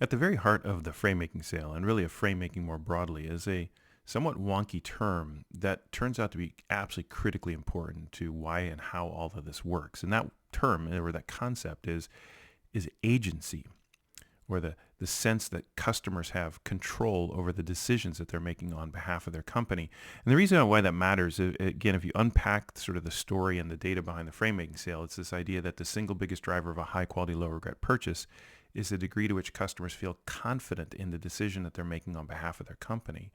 At the very heart of the frame-making sale, and really of frame-making more broadly, is a somewhat wonky term that turns out to be absolutely critically important to why and how all of this works. And that term, or that concept, is agency, or the sense that customers have control over the decisions that they're making on behalf of their company. And the reason why that matters, again, if you unpack sort of the story and the data behind the frame-making sale, it's this idea that the single biggest driver of a high-quality, low-regret purchase is the degree to which customers feel confident in the decision that they're making on behalf of their company.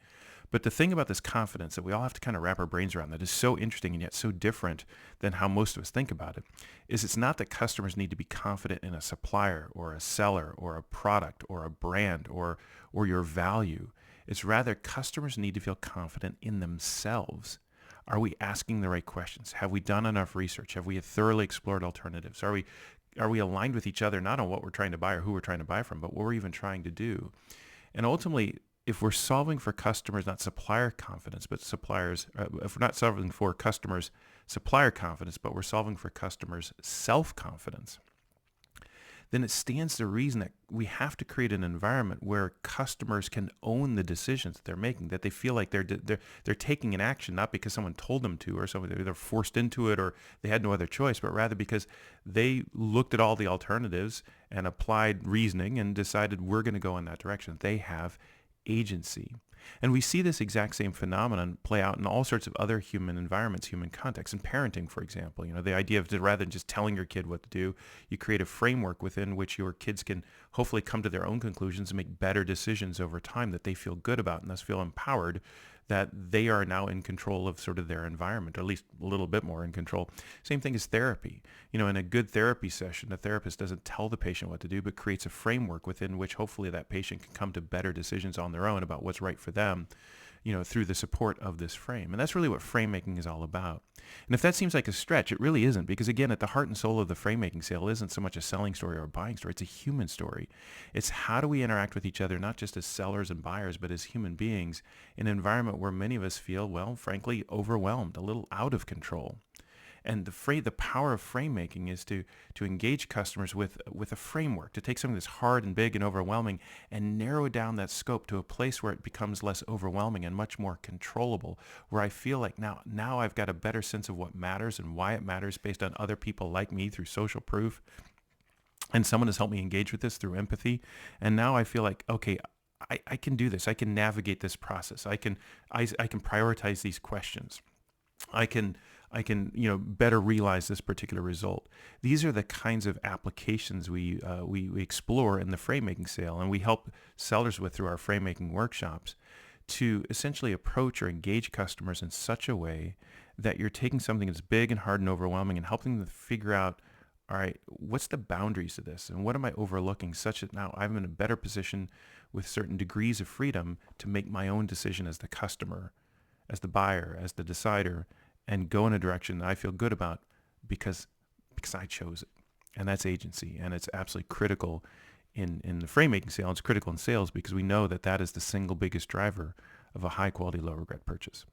But the thing about this confidence that we all have to kind of wrap our brains around that is so interesting and yet so different than how most of us think about it is it's not that customers need to be confident in a supplier or a seller or a product or a brand or your value. It's rather customers need to feel confident in themselves. Are we asking the right questions? Have we done enough research? Have we thoroughly explored alternatives? Are we aligned with each other, not on what we're trying to buy or who we're trying to buy from, but what we're even trying to do? And ultimately, if we're solving for customers, not supplier confidence, but suppliers, if we're not solving for customers' supplier confidence, but we're solving for customers' self-confidence, then it stands to reason that we have to create an environment where customers can own the decisions that they're making, that they feel like they're taking an action, not because someone told them to or they're forced into it or they had no other choice, but rather because they looked at all the alternatives and applied reasoning and decided we're going to go in that direction. They have agency. And we see this exact same phenomenon play out in all sorts of other human environments, human contexts. In parenting, for example, the idea of rather than just telling your kid what to do, you create a framework within which your kids can hopefully come to their own conclusions and make better decisions over time that they feel good about and thus feel empowered that they are now in control of sort of their environment, or at least a little bit more in control. Same thing as therapy. In a good therapy session, a therapist doesn't tell the patient what to do, but creates a framework within which hopefully that patient can come to better decisions on their own about what's right for them, through the support of this frame. And that's really what frame making is all about. And if that seems like a stretch, it really isn't, because again, at the heart and soul of the frame making sale isn't so much a selling story or a buying story. It's a human story. It's how do we interact with each other, not just as sellers and buyers, but as human beings in an environment where many of us feel, well, frankly, overwhelmed, a little out of control. And the power of frame making is to engage customers with a framework, to take something that's hard and big and overwhelming and narrow down that scope to a place where it becomes less overwhelming and much more controllable, where I feel like now I've got a better sense of what matters and why it matters based on other people like me through social proof. And someone has helped me engage with this through empathy. And now I feel like, okay, I can do this. I can navigate this process. I can prioritize these questions. I can better realize this particular result. These are the kinds of applications we explore in the frame making sale, and we help sellers with through our frame making workshops to essentially approach or engage customers in such a way that you're taking something that's big and hard and overwhelming and helping them figure out, all right, what's the boundaries of this and what am I overlooking such that now I'm in a better position with certain degrees of freedom to make my own decision as the customer, as the buyer, as the decider, and go in a direction that I feel good about because I chose it. And that's agency. And it's absolutely critical in the frame making sale. It's critical in sales because we know that is the single biggest driver of a high quality, low regret purchase.